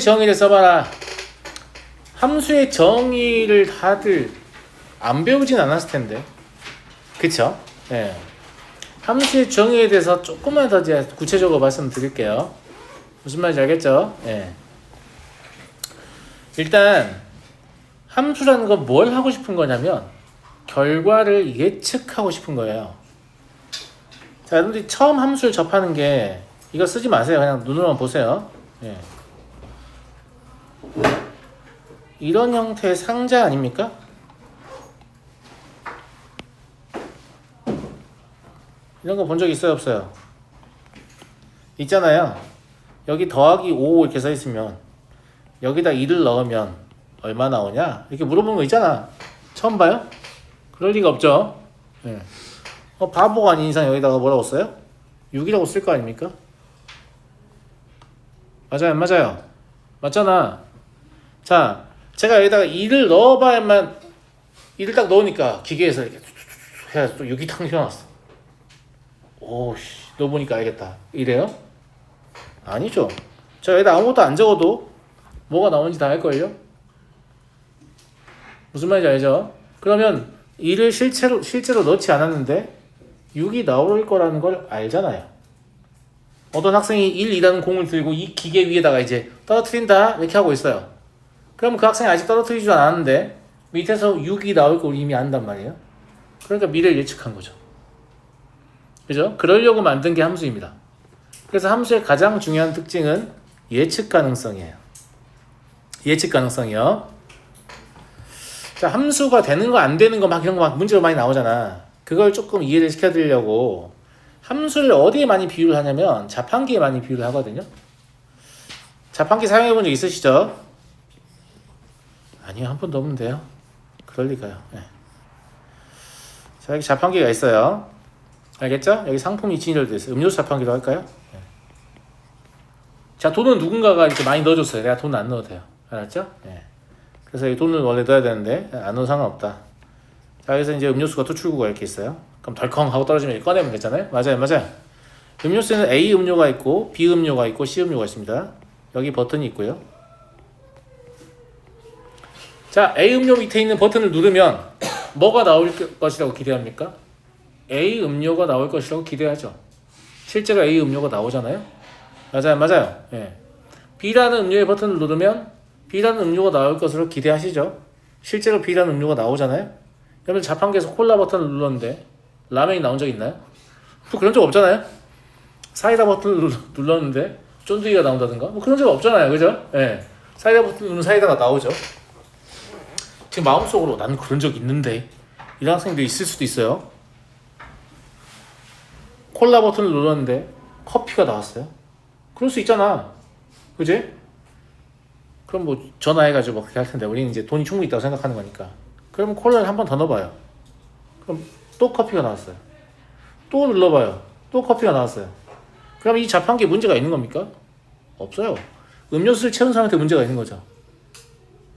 정의를 써봐라. 함수의 정의를 다들 안 배우진 않았을 텐데, 그쵸? 예. 함수의 정의에 대해서 조금만 더 이제 구체적으로 말씀드릴게요. 무슨 말인지 알겠죠? 예. 일단 함수라는 건 뭘 하고 싶은 거냐면 결과를 예측하고 싶은 거예요. 자, 여러분들이 처음 함수를 접하는 게 이거 쓰지 마세요. 그냥 눈으로만 보세요. 예. 이런 형태의 상자 아닙니까? 이런 거 본 적 있어요, 없어요? 있잖아요. 여기 더하기 5 이렇게 써 있으면 여기다 2를 넣으면 얼마 나오냐? 이렇게 물어보는 거 있잖아. 처음 봐요? 그럴 리가 없죠. 네. 바보가 아닌 이상 여기다가 뭐라고 써요? 6이라고 쓸 거 아닙니까? 맞아요, 안 맞아요? 맞잖아. 자, 제가 여기다가 2를 넣어봐야만 2를 딱 넣으니까 기계에서 이렇게 해서 또 6이 탁 튀어나왔어. 오씨, 넣어보니까 알겠다. 이래요? 아니죠. 자, 여기다 아무것도 안 적어도 뭐가 나오는지 다 알걸요? 무슨 말인지 알죠? 그러면 2를 실제로 넣지 않았는데 6이 나올 거라는 걸 알잖아요. 어떤 학생이 1, 2라는 공을 들고 이 기계 위에다가 이제 떨어뜨린다 이렇게 하고 있어요. 그럼 그 학생이 아직 떨어뜨리지도 않았는데 밑에서 6이 나올 걸 이미 안단 말이에요. 그러니까 미래를 예측한 거죠. 그죠? 그러려고 만든 게 함수입니다. 그래서 함수의 가장 중요한 특징은 예측 가능성이에요. 예측 가능성이요. 자, 함수가 되는 거 안 되는 거 막 이런 거 막 문제로 많이 나오잖아. 그걸 조금 이해를 시켜드리려고 함수를 어디에 많이 비유를 하냐면 자판기에 많이 비유를 하거든요. 자판기 사용해 본 적 있으시죠? 아니요, 한 번도 없는데요. 그럴 리가요. 네. 자, 여기 자판기가 있어요. 알겠죠? 여기 상품이 진열되어 있어요. 음료수 자판기로 할까요? 네. 자, 돈은 누군가가 이렇게 많이 넣어줬어요. 내가 돈 안 넣어도 돼요. 알았죠? 네. 그래서 이 돈을 원래 넣어야 되는데 안 넣어도 상관없다. 자, 여기서 이제 음료수가 투출구가 이렇게 있어요. 그럼 덜컹 하고 떨어지면 꺼내면 되잖아요. 맞아요, 맞아요. 음료수에는 A 음료가 있고 B 음료가 있고 C 음료가 있습니다. 여기 버튼이 있고요. 자, A 음료 밑에 있는 버튼을 누르면 뭐가 나올 것이라고 기대합니까? A 음료가 나올 것이라고 기대하죠. 실제로 A 음료가 나오잖아요. 맞아요, 맞아요. 예. B라는 음료의 버튼을 누르면 B라는 음료가 나올 것으로 기대하시죠. 실제로 B라는 음료가 나오잖아요. 여러분 자판기에서 콜라 버튼을 눌렀는데 라면이 나온 적 있나요? 또 그런 적 없잖아요. 사이다 버튼을 눌렀는데 쫀득이가 나온다든가 뭐 그런 적 없잖아요. 그죠? 예. 사이다 버튼 누르면 사이다가 나오죠. 지금 마음속으로 나는 그런 적 있는데 이런 학생들이 있을 수도 있어요. 콜라 버튼을 눌렀는데 커피가 나왔어요. 그럴 수 있잖아. 그지? 그럼 뭐 전화해가지고 뭐 그렇게 할 텐데 우리는 이제 돈이 충분히 있다고 생각하는 거니까. 그러면 콜라를 한 번 더 넣어봐요. 그럼 또 커피가 나왔어요. 또 눌러봐요. 또 커피가 나왔어요. 그럼 이 자판기에 문제가 있는 겁니까? 없어요. 음료수를 채운 사람한테 문제가 있는 거죠.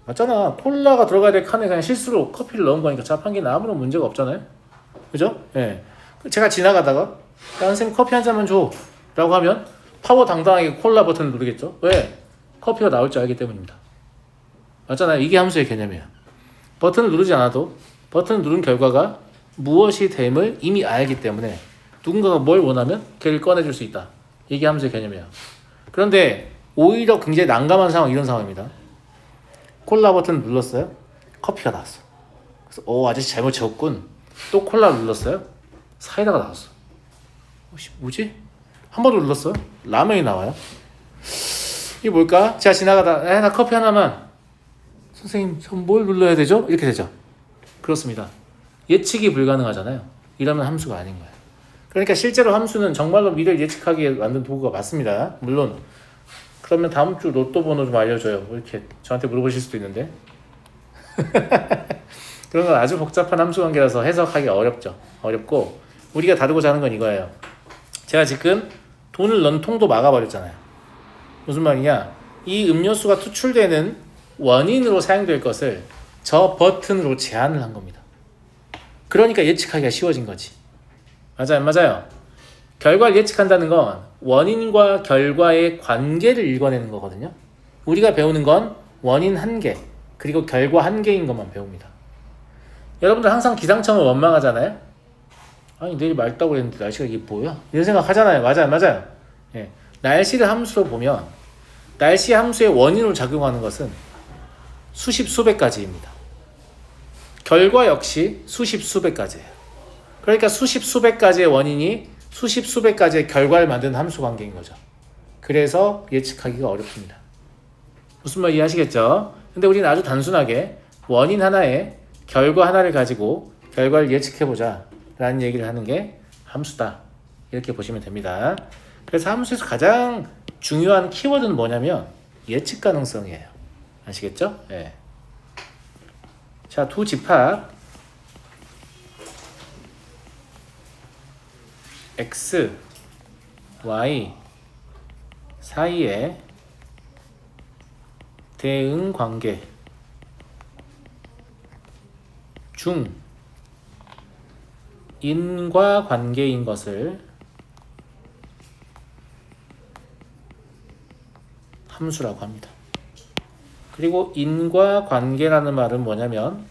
맞잖아. 콜라가 들어가야 될 칸에 그냥 실수로 커피를 넣은 거니까 자판기는 아무런 문제가 없잖아요. 그죠? 예. 제가 지나가다가 야, 선생님 커피 한 잔만 줘 라고 하면 파워 당당하게 콜라 버튼을 누르겠죠. 왜? 커피가 나올 줄 알기 때문입니다. 맞잖아요. 이게 함수의 개념이에요. 버튼을 누르지 않아도 버튼을 누른 결과가 무엇이 됨을 이미 알기 때문에 누군가가 뭘 원하면 걔를 꺼내줄 수 있다. 이게 함수의 개념이에요. 그런데 오히려 굉장히 난감한 상황, 이런 상황입니다. 콜라 버튼을 눌렀어요. 커피가 나왔어. 그래서 아저씨 잘못 채웠군. 또 콜라를 눌렀어요. 사이다가 나왔어. 뭐지? 한 번 더 눌렀어요. 라면이 나와요. 이게 뭘까? 제가 지나가다 나 커피 하나만. 선생님 전 뭘 눌러야 되죠? 이렇게 되죠. 그렇습니다. 예측이 불가능하잖아요. 이러면 함수가 아닌 거예요. 그러니까 실제로 함수는 정말로 미래를 예측하기에 만든 도구가 맞습니다. 물론 그러면 다음 주 로또 번호 좀 알려줘요. 이렇게 저한테 물어보실 수도 있는데 그런 건 아주 복잡한 함수 관계라서 해석하기 어렵죠. 어렵고 우리가 다루고자 하는 건 이거예요. 제가 지금 돈을 넣은 통도 막아버렸잖아요. 무슨 말이냐? 이 음료수가 투출되는 원인으로 사용될 것을 저 버튼으로 제한을 한 겁니다. 그러니까 예측하기가 쉬워진 거지. 맞아요, 맞아요. 결과를 예측한다는 건 원인과 결과의 관계를 읽어내는 거거든요. 우리가 배우는 건 원인 한 개, 그리고 결과 한 개인 것만 배웁니다. 여러분들 항상 기상청을 원망하잖아요. 아니 내일 맑다고 그랬는데 날씨가 이게 뭐야? 이런 생각 하잖아요. 맞아요. 예. 날씨를 함수로 보면 날씨 함수의 원인으로 작용하는 것은 수십 수백 가지입니다. 결과 역시 수십 수백 가지예요. 그러니까 수십 수백 가지의 원인이 수십 수백 가지의 결과를 만드는 함수 관계인 거죠. 그래서 예측하기가 어렵습니다. 무슨 말 이해하시겠죠? 근데 우리는 아주 단순하게 원인 하나에 결과 하나를 가지고 결과를 예측해보자 라는 얘기를 하는 게 함수다, 이렇게 보시면 됩니다. 그래서 함수에서 가장 중요한 키워드는 뭐냐면 예측 가능성이에요. 아시겠죠? 네. 자, 두 집합 x, y 사이에 대응 관계 중 인과 관계인 것을 함수라고 합니다. 그리고 인과 관계라는 말은 뭐냐면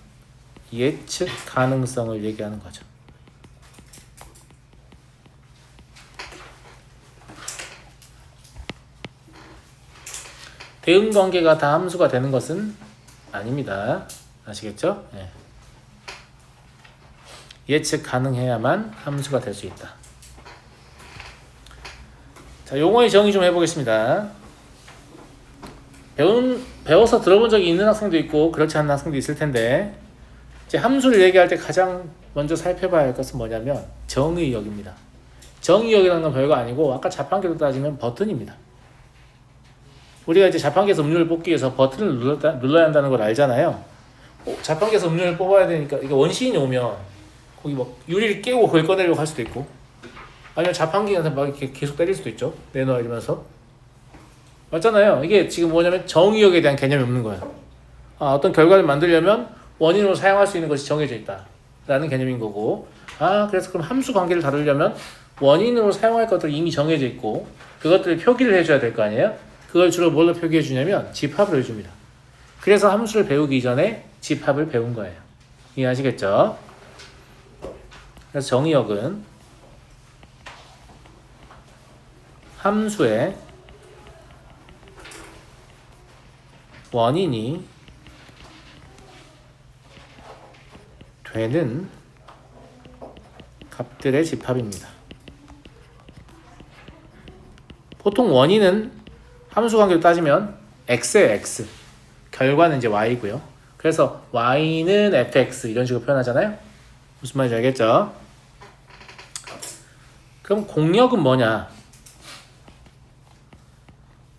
예측 가능성을 얘기하는 거죠. 대응 관계가 다 함수가 되는 것은 아닙니다. 아시겠죠? 네. 예측 가능해야만 함수가 될 수 있다. 자, 용어의 정의 좀 해보겠습니다. 배워서 들어본 적이 있는 학생도 있고 그렇지 않은 학생도 있을 텐데, 이제 함수를 얘기할 때 가장 먼저 살펴봐야 할 것은 뭐냐면 정의역입니다. 정의역이라는 건 별거 아니고 아까 자판기로 따지면 버튼입니다. 우리가 이제 자판기에서 음료를 뽑기 위해서 버튼을 눌러야 한다는 걸 알잖아요. 자판기에서 음료를 뽑아야 되니까 이게 원시인이 오면 거기 뭐 유리를 깨고 그걸 꺼내려고 할 수도 있고, 아니면 자판기한테 막 이렇게 계속 때릴 수도 있죠. 내놔 이러면서. 맞잖아요. 이게 지금 뭐냐면 정의역에 대한 개념이 없는 거예요. 어떤 결과를 만들려면 원인으로 사용할 수 있는 것이 정해져 있다 라는 개념인 거고, 그래서 그럼 함수 관계를 다루려면 원인으로 사용할 것들이 이미 정해져 있고 그것들을 표기를 해줘야 될 거 아니에요. 그걸 주로 뭘로 표기해 주냐면 집합을 해줍니다. 그래서 함수를 배우기 전에 집합을 배운 거예요. 이해하시겠죠? 그래서 정의역은 함수의 원인이 되는 값들의 집합입니다. 보통 원인은 함수 관계로 따지면 x에 x, 결과는 이제 y고요. 그래서 y는 fx 이런 식으로 표현하잖아요. 무슨 말인지 알겠죠? 그럼 공역은 뭐냐?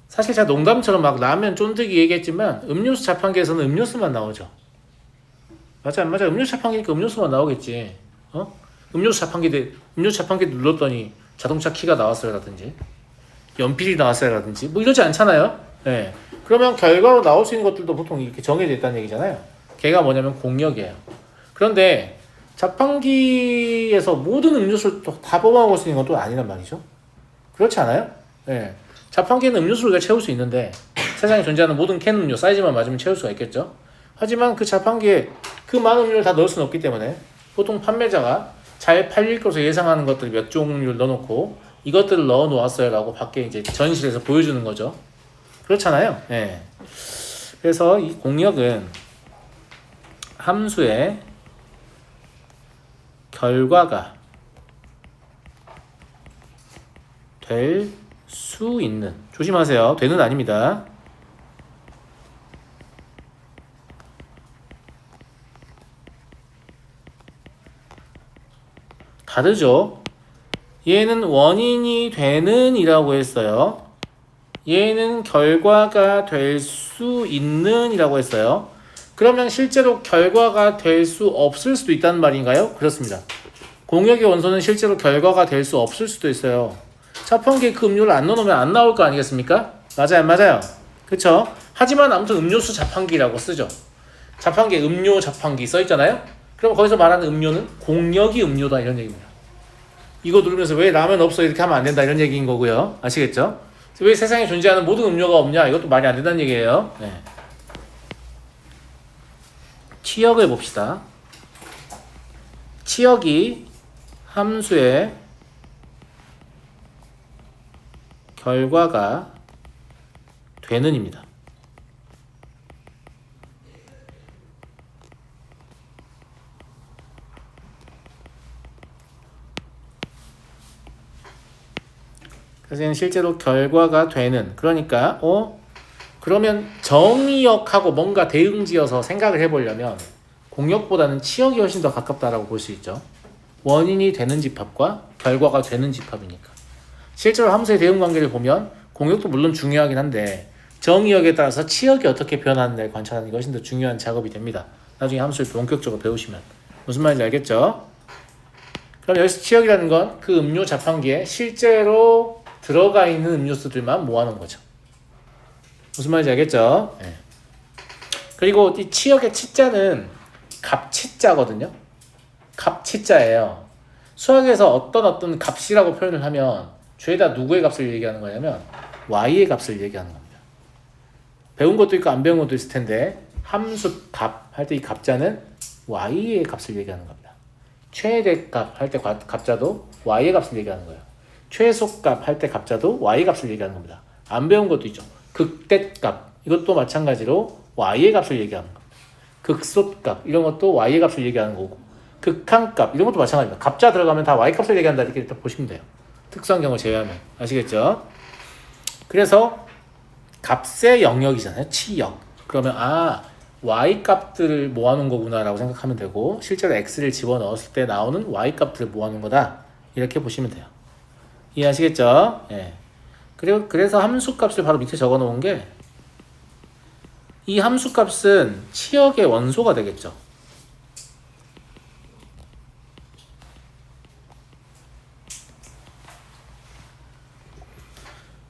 사실 제가 농담처럼 막 라면 쫀득이 얘기했지만 음료수 자판기에서는 음료수만 나오죠. 맞아. 음료수 자판기니까 음료수만 나오겠지. 음료수 자판기 눌렀더니 자동차 키가 나왔어요라든지 연필이 나왔어요라든지 뭐 이러지 않잖아요. 네. 그러면 결과로 나올 수 있는 것들도 보통 이렇게 정해져 있다는 얘기잖아요. 걔가 뭐냐면 공역이에요. 그런데 자판기에서 모든 음료수를 다 뽑아 먹을 수 있는 건 또 아니란 말이죠. 그렇지 않아요? 네. 자판기는 음료수를 우리가 채울 수 있는데 세상에 존재하는 모든 캔 음료 사이즈만 맞으면 채울 수가 있겠죠. 하지만 그 자판기에 그 많은 음료를 다 넣을 수는 없기 때문에 보통 판매자가 잘 팔릴 것으로 예상하는 것들 몇 종류를 넣어놓고 이것들을 넣어 놓았어요 라고 밖에 이제 전시실에서 보여주는 거죠. 그렇잖아요. 네. 그래서 이 공역은 함수의 결과가 될 수 있는, 조심하세요. 되는 아닙니다. 다르죠. 얘는 원인이 되는 이라고 했어요. 얘는 결과가 될 수 있는 이라고 했어요. 그러면 실제로 결과가 될 수 없을 수도 있다는 말인가요? 그렇습니다. 공역의 원소는 실제로 결과가 될 수 없을 수도 있어요. 자판기에 그 음료를 안 넣어놓으면 안 나올 거 아니겠습니까? 맞아요. 그쵸? 하지만 아무튼 음료수 자판기라고 쓰죠. 자판기에 음료 자판기 써있잖아요? 그럼 거기서 말하는 음료는 공역이 음료다 이런 얘기입니다. 이거 누르면서 왜 라면 없어 이렇게 하면 안 된다 이런 얘기인 거고요. 아시겠죠? 왜 세상에 존재하는 모든 음료가 없냐? 이것도 말이 안 된다는 얘기예요. 네. 치역을 봅시다. 치역이 함수의 결과가 되는입니다. 그래서 실제로 결과가 되는, 그러니까 그러면 정의역하고 뭔가 대응지어서 생각을 해보려면 공역보다는 치역이 훨씬 더 가깝다라고 볼 수 있죠. 원인이 되는 집합과 결과가 되는 집합이니까. 실제로 함수의 대응관계를 보면 공역도 물론 중요하긴 한데 정의역에 따라서 치역이 어떻게 변하는지를 관찰하는 게 훨씬 더 중요한 작업이 됩니다. 나중에 함수를 본격적으로 배우시면 무슨 말인지 알겠죠? 그럼 여기서 치역이라는 건 그 음료 자판기에 실제로 들어가 있는 음료수들만 모아놓은 거죠. 무슨 말인지 알겠죠? 네. 그리고 이 치역의 치자는 값치자거든요. 값치자예요. 수학에서 어떤 값이라고 표현을 하면 죄다 누구의 값을 얘기하는 거냐면 y의 값을 얘기하는 겁니다. 배운 것도 있고 안 배운 것도 있을 텐데 함수 값 할 때 이 값자는 y의 값을 얘기하는 겁니다. 최대값 할 때 값자도 y의 값을 얘기하는 거예요. 최소값 할 때 값자도 y의 값을 얘기하는 겁니다. 안 배운 것도 있죠. 극대값 이것도 마찬가지로 y의 값을 얘기하는 겁니다. 극소값 이런 것도 y의 값을 얘기하는 거고 극한값 이런 것도 마찬가지입니다. 값자 들어가면 다 y 값을 얘기한다 이렇게 일단 보시면 돼요. 특수한 경우 제외하면 아시겠죠? 그래서 값의 영역이잖아요. 치역. 그러면 y 값들을 모아놓은 거구나 라고 생각하면 되고 실제로 x를 집어넣었을 때 나오는 y 값들을 모아놓은 거다 이렇게 보시면 돼요. 이해하시겠죠? 예. 그래서 함수값을 바로 밑에 적어 놓은 게 이 함수값은 치역의 원소가 되겠죠.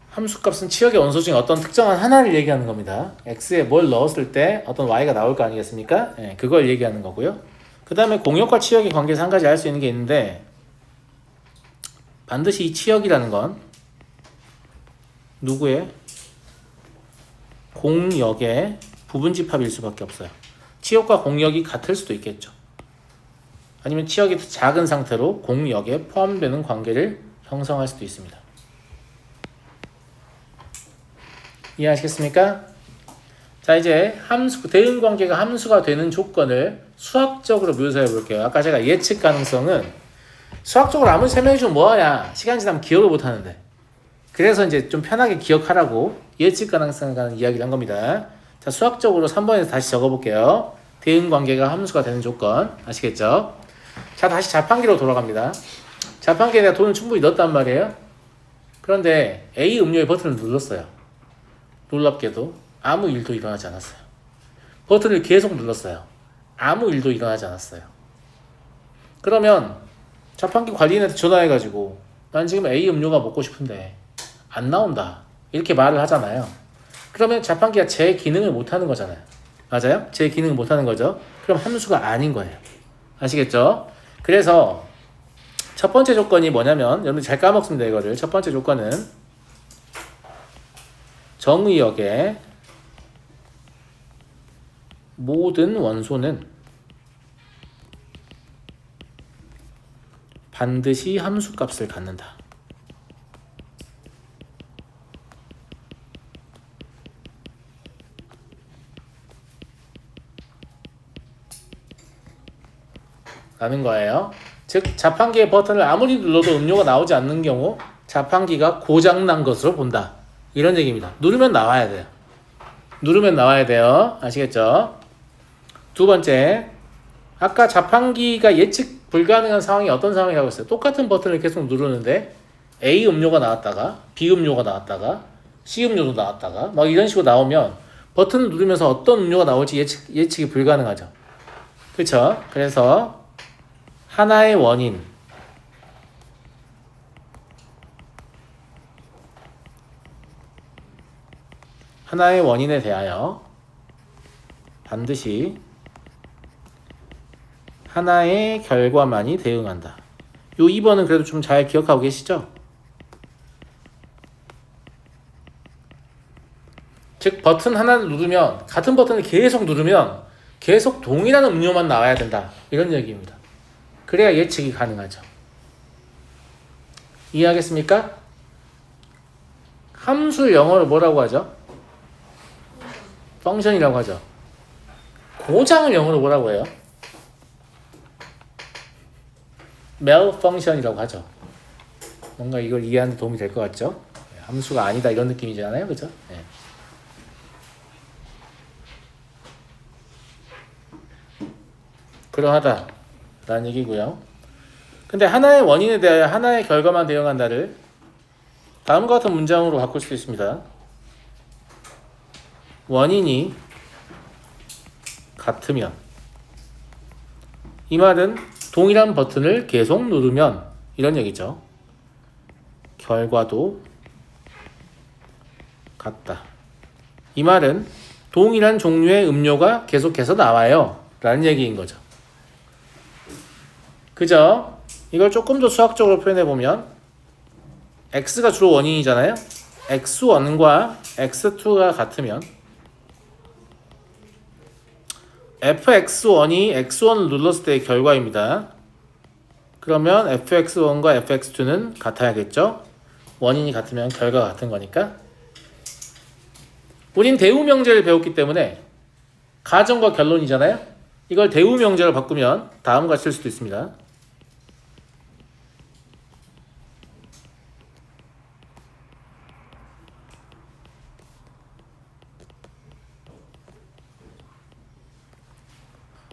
함수값은 치역의 원소 중에 어떤 특정한 하나를 얘기하는 겁니다. x에 뭘 넣었을 때 어떤 y가 나올 거 아니겠습니까? 예, 그걸 얘기하는 거고요. 그 다음에 공역과 치역의 관계에서 한 가지 알 수 있는 게 있는데 반드시 이 치역이라는 건 누구의? 공역의 부분집합일 수밖에 없어요. 치역과 공역이 같을 수도 있겠죠. 아니면 치역이 작은 상태로 공역에 포함되는 관계를 형성할 수도 있습니다. 이해하시겠습니까? 자, 이제 대응관계가 함수가 되는 조건을 수학적으로 묘사해 볼게요. 아까 제가 예측 가능성은 수학적으로 아무리 설명해 주면 뭐하냐, 시간 지나면 기억을 못 하는데, 그래서 이제 좀 편하게 기억하라고 예측 가능성에 관한 이야기를 한 겁니다. 자, 수학적으로 3번에서 다시 적어 볼게요. 대응관계가 함수가 되는 조건 아시겠죠? 자, 다시 자판기로 돌아갑니다. 자판기에 내가 돈을 충분히 넣었단 말이에요. 그런데 A 음료의 버튼을 눌렀어요. 놀랍게도 아무 일도 일어나지 않았어요. 버튼을 계속 눌렀어요. 아무 일도 일어나지 않았어요. 그러면 자판기 관리인한테 전화해가지고 난 지금 A 음료가 먹고 싶은데 안 나온다 이렇게 말을 하잖아요. 그러면 자판기가 제 기능을 못하는 거잖아요. 맞아요? 제 기능을 못하는 거죠. 그럼 함수가 아닌 거예요. 아시겠죠? 그래서 첫 번째 조건이 뭐냐면, 여러분들 잘 까먹습니다 이거를. 첫 번째 조건은 정의역의 모든 원소는 반드시 함수값을 갖는다. 라는 거예요. 즉 자판기의 버튼을 아무리 눌러도 음료가 나오지 않는 경우 자판기가 고장난 것으로 본다. 이런 얘기입니다. 누르면 나와야 돼요. 누르면 나와야 돼요. 아시겠죠? 두 번째, 아까 자판기가 예측 불가능한 상황이 어떤 상황이라고 했어요? 똑같은 버튼을 계속 누르는데 A 음료가 나왔다가 B 음료가 나왔다가 C 음료도 나왔다가 막 이런 식으로 나오면 버튼을 누르면서 어떤 음료가 나올지 예측이 불가능하죠. 그렇죠? 그래서 하나의 원인에 대하여 반드시 하나의 결과만이 대응한다. 요 2번은 그래도 좀 잘 기억하고 계시죠? 즉 버튼 하나를 누르면 같은 버튼을 계속 누르면 계속 동일한 음료만 나와야 된다. 이런 얘기입니다. 그래야 예측이 가능하죠. 이해하겠습니까? 함수 영어로 뭐라고 하죠? 펑션이라고 하죠. 고장을 영어로 뭐라고 해요? malfunction이라고 하죠. 뭔가 이걸 이해하는 데 도움이 될 것 같죠? 함수가 아니다 이런 느낌이잖아요. 그죠? 네. 그러하다 라는 얘기고요. 근데 하나의 원인에 대하여 하나의 결과만 대응한다를 다음과 같은 문장으로 바꿀 수 있습니다. 원인이 같으면, 이 말은 동일한 버튼을 계속 누르면 이런 얘기죠. 결과도 같다. 이 말은 동일한 종류의 음료가 계속해서 나와요 라는 얘기인 거죠. 그죠? 이걸 조금 더 수학적으로 표현해 보면 x가 주로 원인이잖아요. x1과 x2가 같으면 fx1이 x1을 눌렀을 때의 결과입니다. 그러면 fx1과 fx2는 같아야겠죠? 원인이 같으면 결과가 같은 거니까. 우린 대우명제를 배웠기 때문에 가정과 결론이잖아요. 이걸 대우명제로 바꾸면 다음과 같이 쓸 수도 있습니다.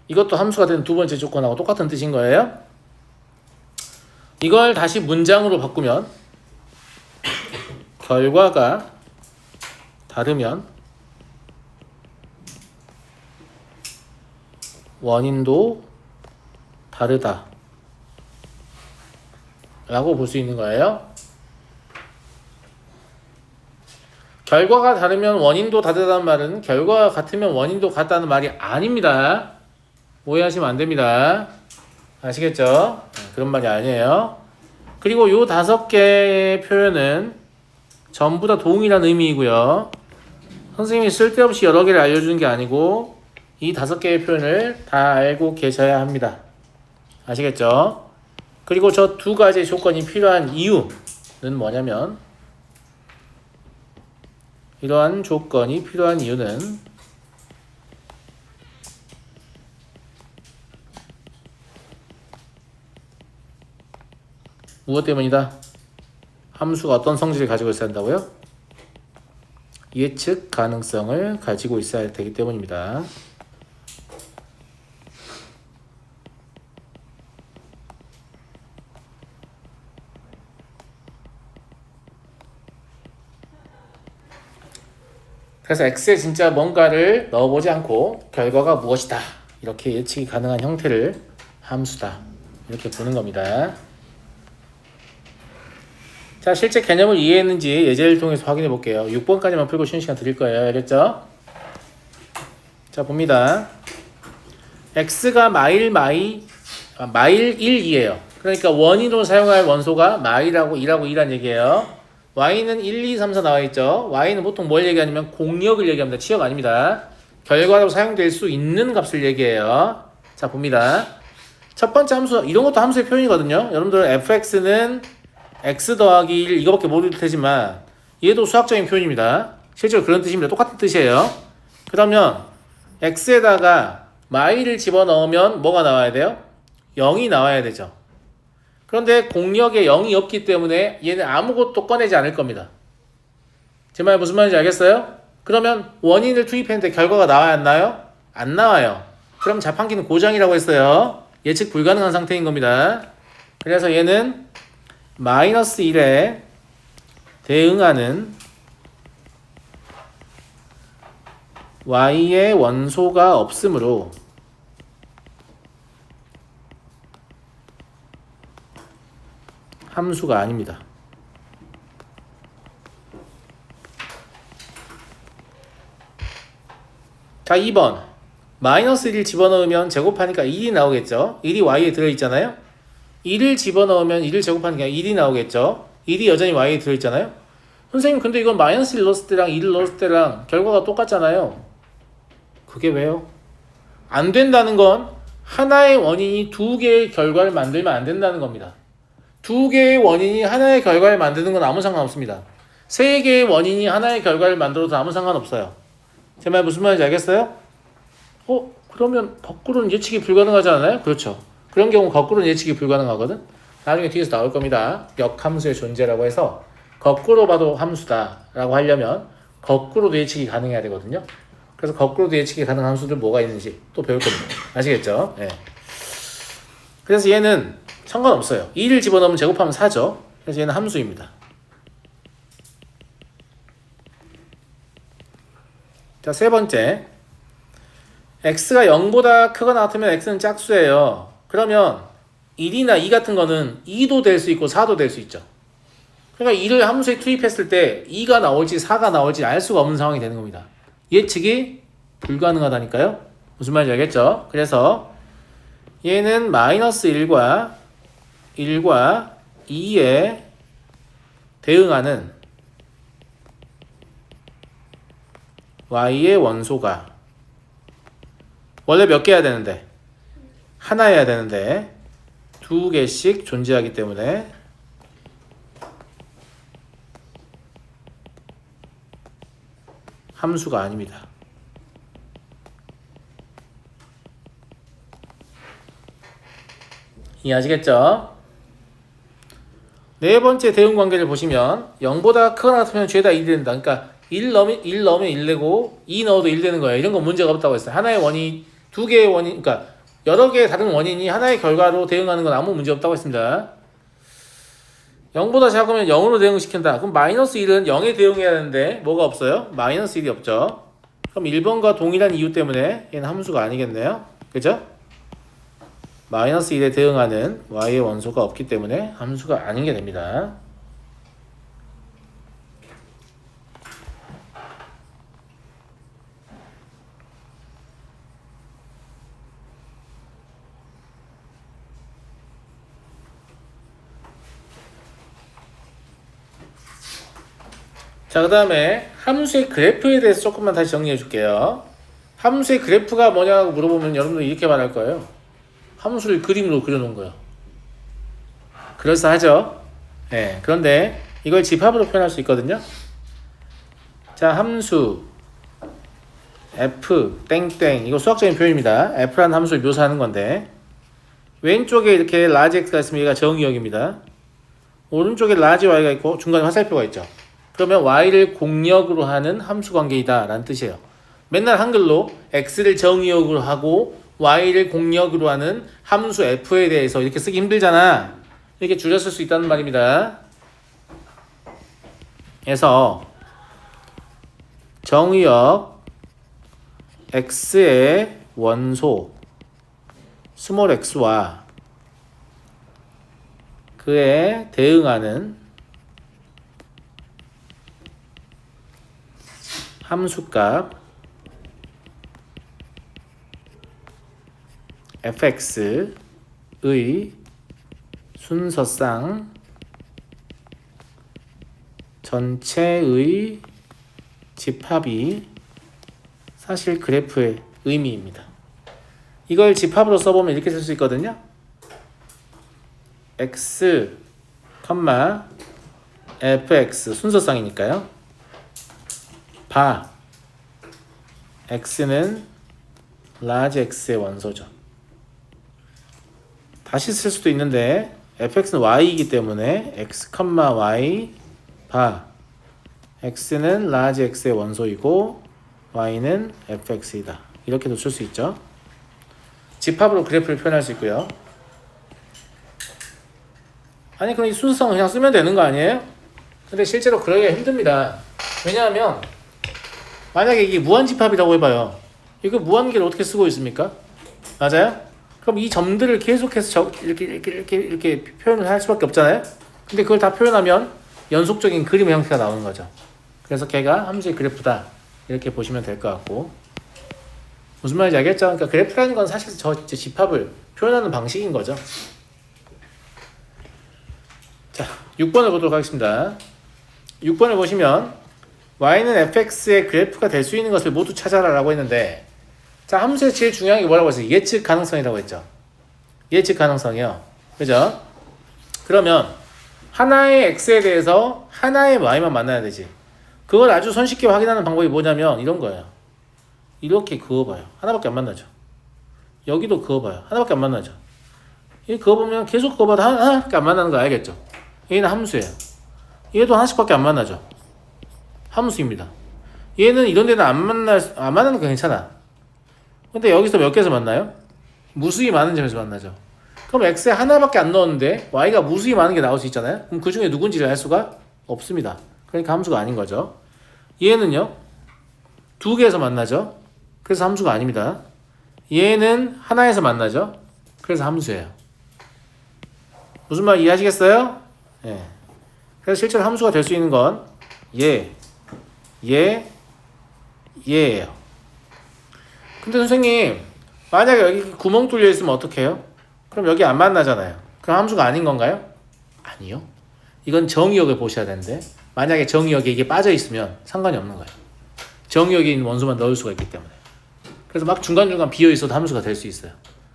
이것도 함수가 되는 두 번째 조건하고 똑같은 뜻인 거예요. 이걸 다시 문장으로 바꾸면 결과가 다르면 원인도 다르다 라고 볼 수 있는 거예요. 결과가 다르면 원인도 다르다는 말은 결과가 같으면 원인도 같다는 말이 아닙니다. 오해하시면 안 됩니다. 아시겠죠? 그런 말이 아니에요. 그리고 요 5개의 표현은 전부 다 동일한 의미이고요. 선생님이 쓸데없이 여러 개를 알려주는 게 아니고 이 5개의 표현을 다 알고 계셔야 합니다. 아시겠죠? 그리고 저 2가지 조건이 필요한 이유는 뭐냐면, 이러한 조건이 필요한 이유는 무엇 때문이다? 함수가 어떤 성질을 가지고 있어야 한다고요? 예측 가능성을 가지고 있어야 되기 때문입니다. 그래서 X에 진짜 뭔가를 넣어보지 않고 결과가 무엇이다 이렇게 예측이 가능한 형태를 함수다 이렇게 보는 겁니다. 자, 실제 개념을 이해했는지 예제를 통해서 확인해 볼게요. 6번까지만 풀고 쉬는 시간 드릴 거예요. 알겠죠? 자, 봅니다. X가 마일 1, 2예요. 그러니까 원인으로 사용할 원소가 마일하고 2라고 2란 얘기예요. Y는 1, 2, 3, 4 나와 있죠. Y는 보통 뭘 얘기하냐면 공력을 얘기합니다. 치역 아닙니다. 결과로 사용될 수 있는 값을 얘기해요. 자, 봅니다. 첫 번째 함수, 이런 것도 함수의 표현이거든요. 여러분들 fx는 x 더하기 1 이거밖에 모를 테지만 얘도 수학적인 표현입니다. 실제로 그런 뜻입니다. 똑같은 뜻이에요. 그러면 x에다가 마일을 집어넣으면 뭐가 나와야 돼요? 0이 나와야 되죠. 그런데 공력에 0이 없기 때문에 얘는 아무것도 꺼내지 않을 겁니다. 제 말 무슨 말인지 알겠어요? 그러면 원인을 투입했는데 결과가 나와야 안 나와요? 안 나와요. 그럼 자판기는 고장이라고 했어요. 예측 불가능한 상태인 겁니다. 그래서 얘는 마이너스 1에 대응하는 y의 원소가 없으므로 함수가 아닙니다. 자, 2번 마이너스 1을 집어넣으면 제곱하니까 1이 나오겠죠. 1이 y에 들어있잖아요. 1을 집어넣으면 1을 제곱하니까 1이 나오겠죠. 1이 여전히 y에 들어있잖아요. 선생님 근데 이건 마이너스 1 넣었을 때랑 1 넣었을 때랑 결과가 똑같잖아요. 그게 왜요? 안 된다는 건 하나의 원인이 두 개의 결과를 만들면 안 된다는 겁니다. 두 개의 원인이 하나의 결과를 만드는 건 아무 상관없습니다. 세 개의 원인이 하나의 결과를 만들어도 아무 상관없어요. 제 말 무슨 말인지 알겠어요? 그러면 거꾸로는 예측이 불가능하지 않아요? 그렇죠. 그런 경우 거꾸로는 예측이 불가능하거든. 나중에 뒤에서 나올 겁니다. 역함수의 존재라고 해서 거꾸로 봐도 함수다라고 하려면 거꾸로도 예측이 가능해야 되거든요. 그래서 거꾸로도 예측이 가능한 함수들 뭐가 있는지 또 배울 겁니다. 아시겠죠? 예. 그래서 얘는 상관없어요. 2를 집어넣으면 제곱하면 4죠. 그래서 얘는 함수입니다. 자, 세 번째. x가 0보다 크거나 같으면 x는 짝수예요. 그러면 1이나 2 같은 거는 2도 될 수 있고 4도 될 수 있죠. 그러니까 2를 함수에 투입했을 때 2가 나올지 4가 나올지 알 수가 없는 상황이 되는 겁니다. 예측이 불가능하다니까요. 무슨 말인지 알겠죠? 그래서 얘는 마이너스 1과 2에 대응하는 y의 원소가 원래 몇 개여야 되는데 하나여야 되는데 두 개씩 존재하기 때문에 함수가 아닙니다. 이해하시겠죠? 네 번째 대응 관계를 보시면 0보다 크거나 같으면 죄다 1이 된다. 그러니까 1 넣으면 1 되고 2 넣어도 1 되는 거예요. 이런 건 문제가 없다고 했어요. 하나의 원인, 두 개의 원인, 그러니까 여러 개의 다른 원인이 하나의 결과로 대응하는 건 아무 문제 없다고 했습니다. 0보다 작으면 0으로 대응시킨다. 그럼 마이너스 1은 0에 대응해야 되는데 뭐가 없어요? 마이너스 1이 없죠. 그럼 1번과 동일한 이유 때문에 얘는 함수가 아니겠네요. 그죠? 마이너스 1에 대응하는 y의 원소가 없기 때문에 함수가 아닌 게 됩니다. 자, 그 다음에 함수의 그래프에 대해서 조금만 다시 정리해 줄게요. 함수의 그래프가 뭐냐고 물어보면 여러분들 이렇게 말할 거예요. 함수를 그림으로 그려놓은 거예요. 그럴싸하죠? 네, 그런데 이걸 집합으로 표현할 수 있거든요. 자, 함수 f 땡땡, 이거 수학적인 표현입니다. f라는 함수를 묘사하는 건데 왼쪽에 이렇게 라지 x가 있으면 얘가 정의역입니다. 오른쪽에 라지 y가 있고 중간에 화살표가 있죠. 그러면 y를 공역으로 하는 함수 관계이다 라는 뜻이에요. 맨날 한글로 x를 정의역으로 하고 y를 공역으로 하는 함수 f에 대해서 이렇게 쓰기 힘들잖아. 이렇게 줄여 쓸 수 있다는 말입니다. 그래서 정의역 x의 원소 스몰 x와 그에 대응하는 함수값 fx의 순서상 전체의 집합이 사실 그래프의 의미입니다. 이걸 집합으로 써보면 이렇게 쓸 수 있거든요. x, fx 순서상이니까요. 바 x는 라지 x의 원소죠. 다시 쓸 수도 있는데 fx는 y이기 때문에 x, y 바 x는 라지 x의 원소이고 y는 fx이다. 이렇게도 쓸 수 있죠. 집합으로 그래프를 표현할 수 있고요. 아니 그럼 이 순서상을 그냥 쓰면 되는 거 아니에요? 근데 실제로 그러기가 힘듭니다. 왜냐하면 만약에 이게 무한집합이라고 해봐요. 이거 무한계를 어떻게 쓰고 있습니까? 맞아요? 그럼 이 점들을 계속해서 이렇게 표현을 할 수밖에 없잖아요? 근데 그걸 다 표현하면 연속적인 그림의 형태가 나오는 거죠. 그래서 걔가 함수의 그래프다. 이렇게 보시면 될 것 같고. 무슨 말인지 알겠죠? 그러니까 그래프라는 건 사실 저 집합을 표현하는 방식인 거죠. 자, 6번을 보도록 하겠습니다. 6번을 보시면 y는 fx의 그래프가 될 수 있는 것을 모두 찾아라 라고 했는데, 자, 함수에서 제일 중요한 게 뭐라고 했어요? 예측 가능성이라고 했죠. 예측 가능성이요. 그죠? 그러면 하나의 x에 대해서 하나의 y만 만나야 되지. 그걸 아주 손쉽게 확인하는 방법이 뭐냐면 이런 거예요. 이렇게 그어봐요. 하나밖에 안 만나죠. 여기도 그어봐요. 하나밖에 안 만나죠. 이 그어보면 계속 그어봐도 하나밖에 안 만나는 거 알겠죠? 얘는 함수예요. 얘도 하나씩밖에 안 만나죠. 함수입니다. 얘는 이런 데는 안 만나는 거 괜찮아. 근데 여기서 몇 개에서 만나요? 무수히 많은 점에서 만나죠. 그럼 x에 하나밖에 안 넣었는데 y가 무수히 많은 게 나올 수 있잖아요. 그럼 그 중에 누군지를 알 수가 없습니다. 그러니까 함수가 아닌 거죠. 얘는요, 두 개에서 만나죠. 그래서 함수가 아닙니다. 얘는 하나에서 만나죠. 그래서 함수예요. 무슨 말 이해하시겠어요? 예. 그래서 실제로 함수가 될 수 있는 건 얘예요. 근데 선생님, 만약에 여기 구멍 뚫려 있으면 어떻게 해요? 그럼 여기 안 만나잖아요. 그럼 함수가 아닌 건가요? 아니요. 이건 정의역을 보셔야 되는데, 만약에 정의역에 이게 빠져 있으면 상관이 없는 거예요. 정의역에 있는 원소만 넣을 수가 있기 때문에. 그래서 막 중간중간 비어 있어도 함수가 될 수 있어요.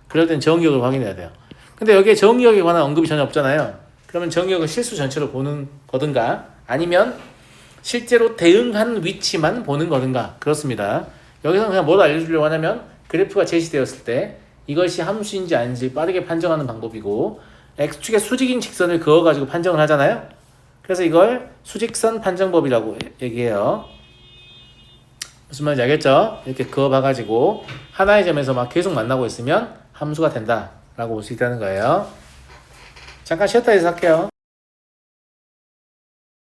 그럴 땐 정의역을 확인해야 돼요. 근데 여기에 정의역에 관한 언급이 전혀 없잖아요. 그러면 정의역을 실수 전체로 보는 거든가, 아니면 실제로 대응한 위치만 보는 거든가, 그렇습니다. 여기서 그냥 뭘 알려주려고 하냐면, 그래프가 제시되었을 때 이것이 함수인지 아닌지 빠르게 판정하는 방법이고, x축에 수직인 직선을 그어가지고 판정을 하잖아요. 그래서 이걸 수직선 판정법이라고 얘기해요. 무슨 말인지 알겠죠? 이렇게 그어봐가지고 하나의 점에서 막 계속 만나고 있으면 함수가 된다 라고 볼 수 있다는 거예요. 잠깐 쉬었다 해서 할게요.